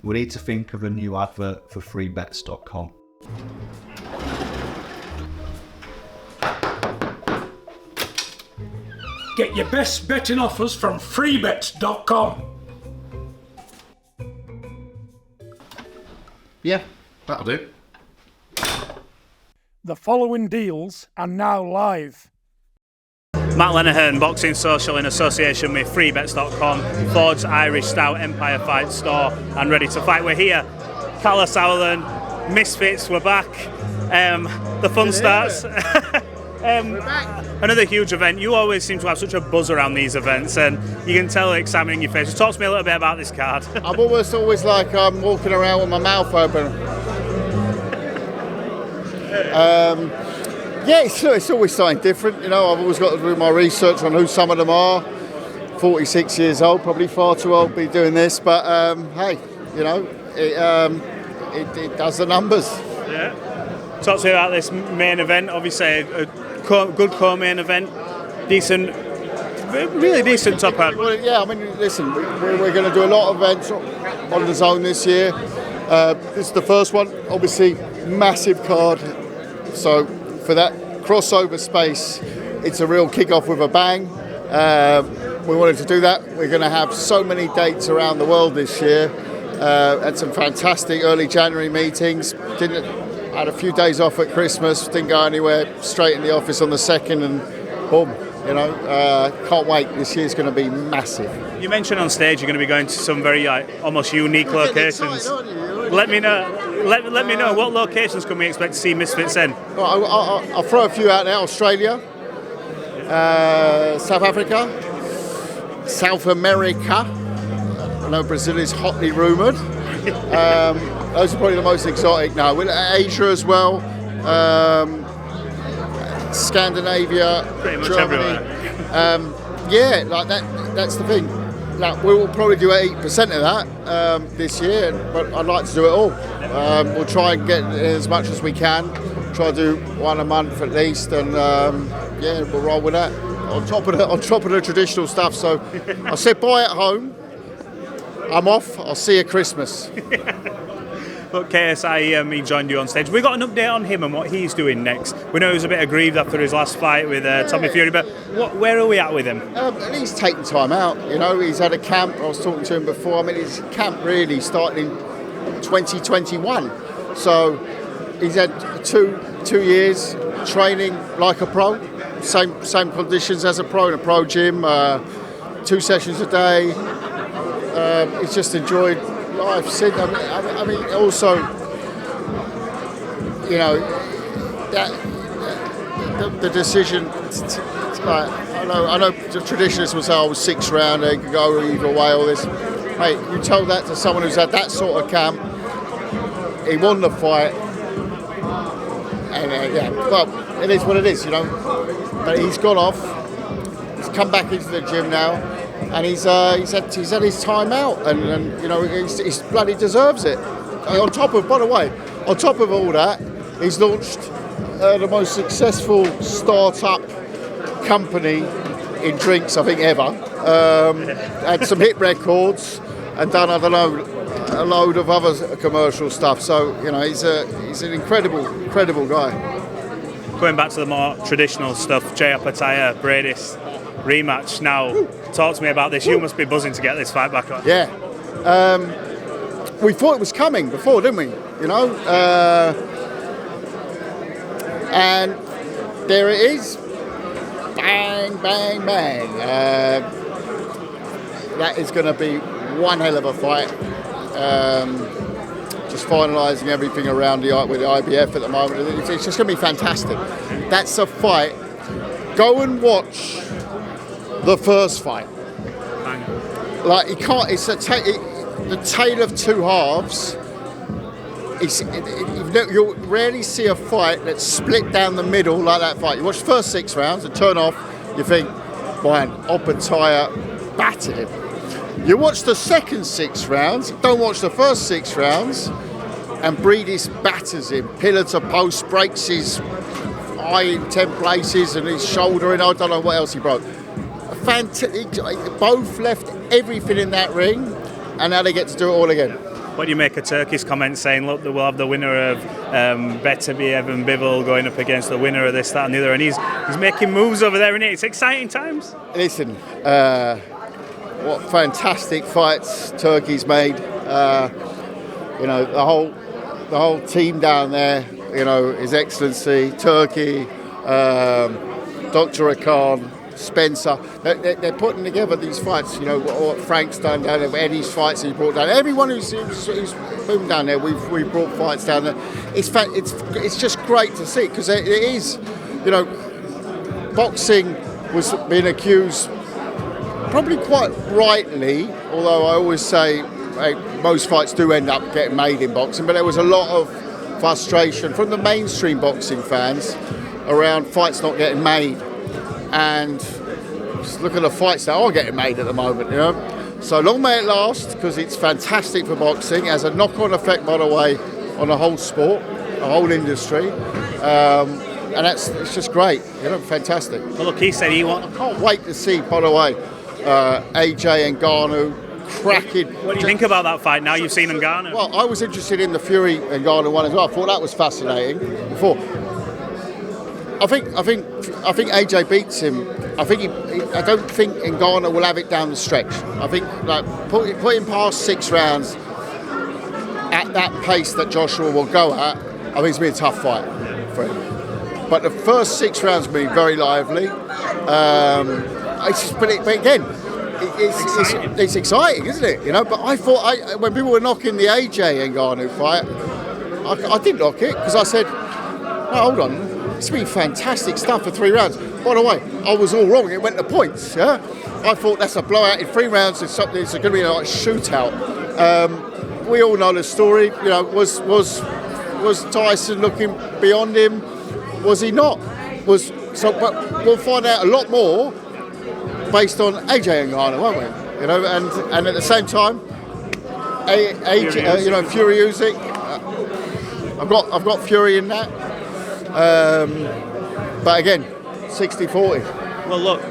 we need to think of a new advert for freebets.com. Get your best betting offers from freebets.com. Yeah, that'll do. The following deals are now live. Matt Lenihan, Boxing Social in association with freebets.com, Ford's Irish Stout Empire Fight Store, and Ready to Fight. We're here. Kalle Sauerland, Misfits, we're back. The fun starts. We're back. Another huge event. You always seem to have such a buzz around these events, and you can tell the excitement in your face. Talk to me a little bit about this card. I'm always like I'm walking around with my mouth open. Yeah, it's always something different. You know, I've always got to do my research on who some of them are. 46 years old, probably far too old to be doing this, but hey, you know, it does the numbers. Yeah. Talk to me about this main event. Obviously, a good co-main event, decent, really decent top card. Well, yeah, I mean, listen, we're going to do a lot of events on the DAZN this year. This is the first one, obviously, massive card. So for that crossover space, it's a real kick-off with a bang. We wanted to do that. We're going to have so many dates around the world this year. Had some fantastic early January meetings. Had a few days off at Christmas, didn't go anywhere, straight in the office on the 2nd, and boom, you know, can't wait. This year's going to be massive. You mentioned on stage you're going to be going to some very almost unique locations. Let me know. Let me know, what locations can we expect to see Misfits in? Well, I'll throw a few out there. Australia, South Africa, South America. I know Brazil is hotly rumoured. Those are probably the most exotic now. Asia as well, Scandinavia, pretty much Germany. Everywhere. Yeah, like that's the thing. Like, we will probably do 80% of that this year, but I'd like to do it all. We'll try and get as much as we can. Try to do one a month at least, and yeah, we'll roll with that. On top of the traditional stuff. So I said bye at home. I'm off. I'll see you at Christmas. But KSI, he joined you on stage. We got an update on him and what he's doing next. We know he was a bit aggrieved after his last fight with Tommy Fury, but where are we at with him? He's taken time out. You know, he's had a camp. I was talking to him before. I mean, his camp really started in 2021. So he's had two years training like a pro, same conditions as a pro in a pro gym, 2 sessions a day. He's just enjoyed life. I mean, also, you know, that the decision. Like, I know the traditionalists will say, "Oh, 6 round, it could go either way." All this, mate. You told that to someone who's had that sort of camp. He won the fight, and yeah. Well, it is what it is, you know. But he's gone off. He's come back into the gym now. And he's had his time out, and you know, he bloody deserves it. On top of all that, he's launched the most successful start-up company in drinks I think ever. Had some hit records and done, I don't know, a load of other commercial stuff. So you know, he's an incredible guy. Going back to the more traditional stuff, Opetaia, Briedis, rematch now. Woo. Talk to me about this. You must be buzzing to get this fight back on. Yeah. We thought it was coming before, didn't we? You know? And there it is. Bang, bang, bang. That is going to be one hell of a fight. Just finalising everything around with the IBF at the moment. It's just going to be fantastic. That's a fight. Go and watch the first fight. Like, you can't. It's the tale of two halves. You'll rarely see a fight that's split down the middle like that fight. You watch the first 6 rounds and turn off. You think, man, Opetaia battered him. You watch the second 6 rounds. Don't watch the first 6 rounds. And Briedis batters him, pillar to post, breaks his eye in 10 places and his shoulder, and I don't know what else he broke. Both left everything in that ring, and now they get to do it all again. What do you make of Turki's comment saying, look, we'll have the winner of Better Be Evan Bivol going up against the winner of this, that and the other, and he's making moves over there, and it's exciting times. Listen, what fantastic fights Turkey's made. You know, the whole team down there, you know, His Excellency, Turkey, Dr. Khan, Spencer, they're putting together these fights. You know what Frank's done down there, Eddie's fights he's brought down. Everyone who's been down there, we've brought fights down there. It's just great to see, because it is, you know, boxing was being accused, probably quite rightly, although I always say most fights do end up getting made in boxing, but there was a lot of frustration from the mainstream boxing fans around fights not getting made. And just look at the fights that are getting made at the moment, you know. So long may it last, because it's fantastic for boxing. It has a knock-on effect, by the way, on the whole sport, the whole industry. And it's just great, you know, fantastic. Well, look, he said he wants... I can't wait to see, by the way, AJ and Ngannou cracking. What do you think about that fight now you've seen Ngannou? Well, I was interested in the Fury and Ngannou one as well. I thought that was fascinating before. I think AJ beats him. I don't think Ngannou will have it down the stretch. I think like put him past 6 rounds at that pace that Joshua will go at. I think it's going to be a tough fight for him. But the first 6 rounds will be very lively. But again, it's exciting, isn't it? You know. But I thought when people were knocking the AJ and Ngannou fight, I didn't knock it, because I said, no, hold on. It's been fantastic stuff for 3 rounds. By the way, I was all wrong. It went to points. Yeah, I thought that's a blowout in 3 rounds. It's going to be like a shootout. We all know the story. You know, was Tyson looking beyond him? Was he not? But we'll find out a lot more based on AJ and Ngannou, won't we? You know, and at the same time, you know, Fury Usyk. I've got Fury in that. But again, 60-40. Well, look,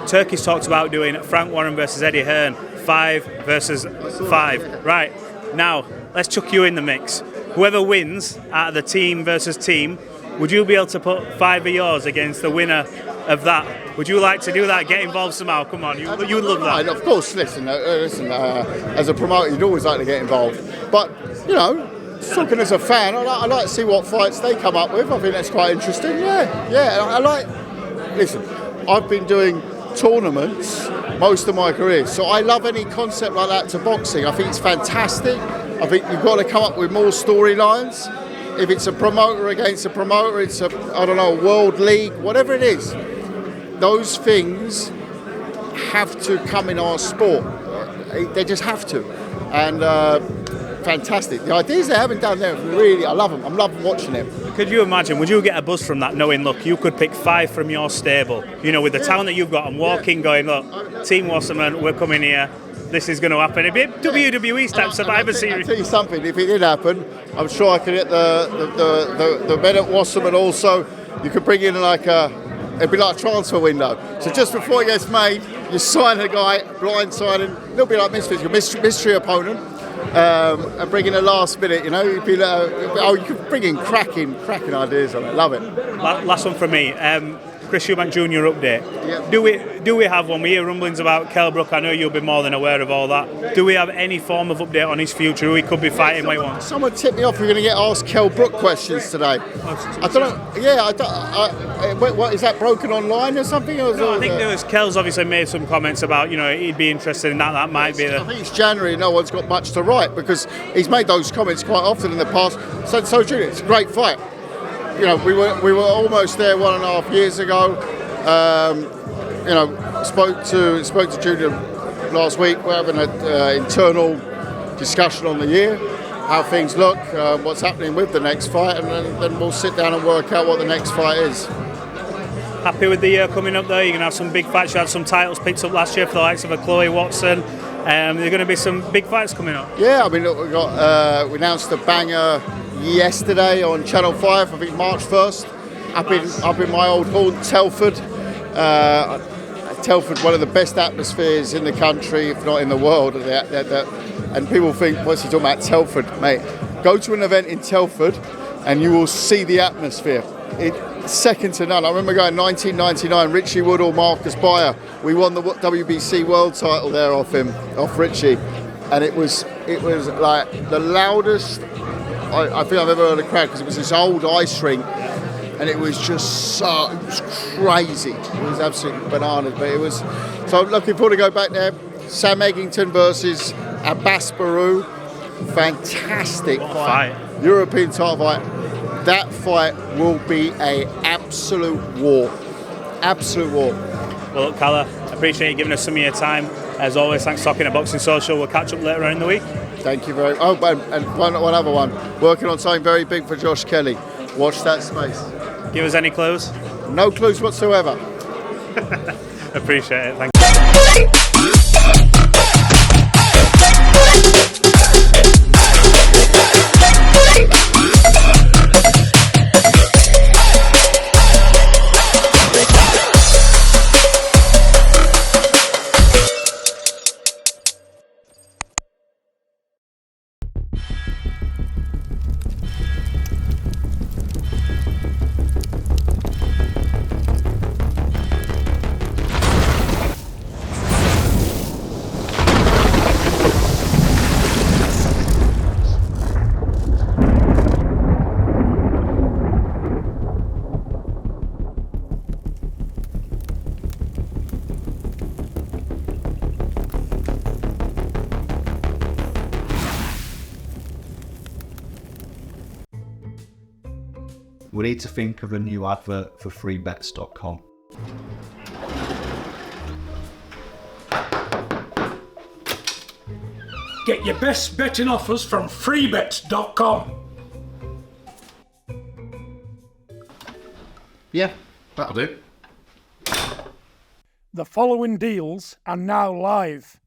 Turkey's talked about doing Frank Warren versus Eddie Hearn, 5 versus 5. Right, now, let's chuck you in the mix. Whoever wins out of the team versus team, would you be able to put 5 of yours against the winner of that? Would you like to do that? Get involved somehow? Come on, you'd love that. Of course, listen, as a promoter, you'd always like to get involved. But, you know, talking as a fan, I like to see what fights they come up with. I think that's quite interesting. Listen, I've been doing tournaments most of my career, so I love any concept like that to boxing. I think it's fantastic. I think you've got to come up with more storylines. If it's a promoter against a promoter, it's a world league, whatever it is. Those things have to come in our sport. They just have to. And fantastic. The ideas they're having down there, really, I love them. I'm loving watching it. Could you imagine, would you get a buzz from that, knowing, look, you could pick 5 from your stable, you know, with the talent that you've got, and walking going, look, Team Wasserman, we're coming here, this is going to happen. It'd be a WWE type Survivor Series. I'll tell you something, if it did happen, I'm sure I could get the men at Wasserman also. You could bring in it'd be like a transfer window. So just before it gets made, you sign a guy, blind signing, it'll be like Misfits, your mystery opponent. And bring in a last minute, you know, you could bring in cracking ideas on it. Love it. Last one from me. Chris Eubank Jr. update. Yep. Do we have one? We hear rumblings about Kell, Brook. I know you'll be more than aware of all that. Do we have any form of update on his future? Who he could be fighting where he wants? Someone tipped me off. We're going to get asked Kell Brook questions today. I don't know. Yeah, what is that broken online or something? No, I think Kell's obviously made some comments about, you know, he'd be interested in that. That might be. I think it's January. No one's got much to write, because he's made those comments quite often in the past. So Junior, it's a great fight. You know, we were almost there 1.5 years ago. You know, spoke to Junior last week. We're having an internal discussion on the year, how things look, what's happening with the next fight, and then we'll sit down and work out what the next fight is. Happy with the year coming up there? You're going to have some big fights. You had some titles picked up last year for the likes of a Chloe Watson. There are going to be some big fights coming up. Yeah, I mean, look, we announced a banger yesterday on Channel 5, I think March 1st, up in my old home, Telford. Telford, one of the best atmospheres in the country, if not in the world. And people think, what's he talking about, Telford? Mate, go to an event in Telford and you will see the atmosphere. It's second to none. I remember going 1999, Richie Woodall, Marcus Beyer. We won the WBC world title there off Richie. And it was like the loudest I think I've ever heard a crowd, because it was this old ice rink. And it was just it was crazy. It was absolutely bananas. But it was, so I'm looking forward to go back there. Sam Eggington versus Abbas Baru. Fantastic fight. European title fight. That fight will be an absolute war. Absolute war. Well, look, Kalle, I appreciate you giving us some of your time. As always, thanks for talking at Boxing Social. We'll catch up later on in the week. Thank you very much. Oh, and one other one. Working on something very big for Josh Kelly. Watch that space. Give us any clues? No clues whatsoever. Appreciate it. Thank you. We need to think of a new advert for freebets.com. Get your best betting offers from freebets.com. Yeah, that'll do. The following deals are now live.